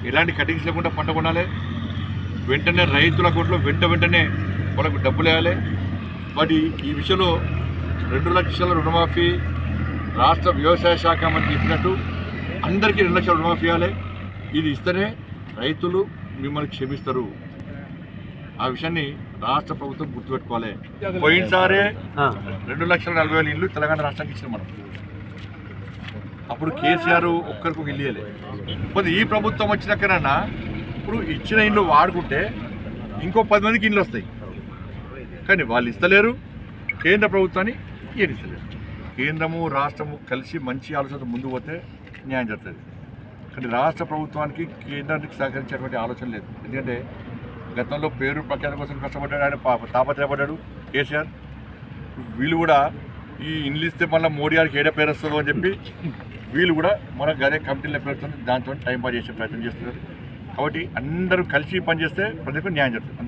ఎలాంటి కటింగ్స్ లేకుండా పంట కొనాలి, వెంటనే రైతుల అకౌంట్లో వెంటనే వాళ్ళకు డబ్బులు వేయాలి. మరి ఈ విషయంలో 2 లక్షల రుణమాఫీ రాష్ట్ర వ్యవసాయ శాఖ మంత్రి చెప్పినట్టు అందరికీ 2 లక్షల రుణమాఫీ ఇవ్వాలి. ఇది ఇస్తేనే రైతులు మిమ్మల్ని క్షమిస్తారు. ఆ విషయాన్ని రాష్ట్ర ప్రభుత్వం గుర్తుపెట్టుకోవాలి. పోయినసారే 2,40,000 ఇళ్ళు తెలంగాణ రాష్ట్రానికి ఇచ్చిన మనం. అప్పుడు కేసీఆర్ ఒక్కరికి ఒక ఇల్లు ఇవ్వలేదు. మరి ఈ ప్రభుత్వం వచ్చినాకనన్నా ఇప్పుడు ఇచ్చిన ఇల్లు వాడుకుంటే ఇంకో 10 మందికి ఇల్లు వస్తాయి. కానీ వాళ్ళు ఇస్తలేరు, కేంద్ర ప్రభుత్వాన్ని ఏది ఇస్తలేరు. కేంద్రము రాష్ట్రము కలిసి మంచి ఆలోచనతో ముందుకు పోతే న్యాయం జరుగుతుంది. కానీ రాష్ట్ర ప్రభుత్వానికి కేంద్రానికి సహకరించేటువంటి ఆలోచన లేదు. ఎందుకంటే గతంలో పేరు ప్రఖ్యాత కోసం కష్టపడ్డాడు, ఆయన తాపత్రయపడ్డాడు కేసీఆర్. వీళ్ళు కూడా ఈ ఇల్లు ఇస్తే మళ్ళీ మోడీ గారికి ఏడే పేరు వస్తుందో అని చెప్పి వీళ్ళు కూడా మన గదే కమిటీలో పెడుతుంది, దాంతో టైం పాస్ చేసే ప్రయత్నం చేస్తున్నారు. కాబట్టి అందరూ కలిసి పనిచేస్తే ప్రతి ఒక్కరు న్యాయం జరుగుతుంది.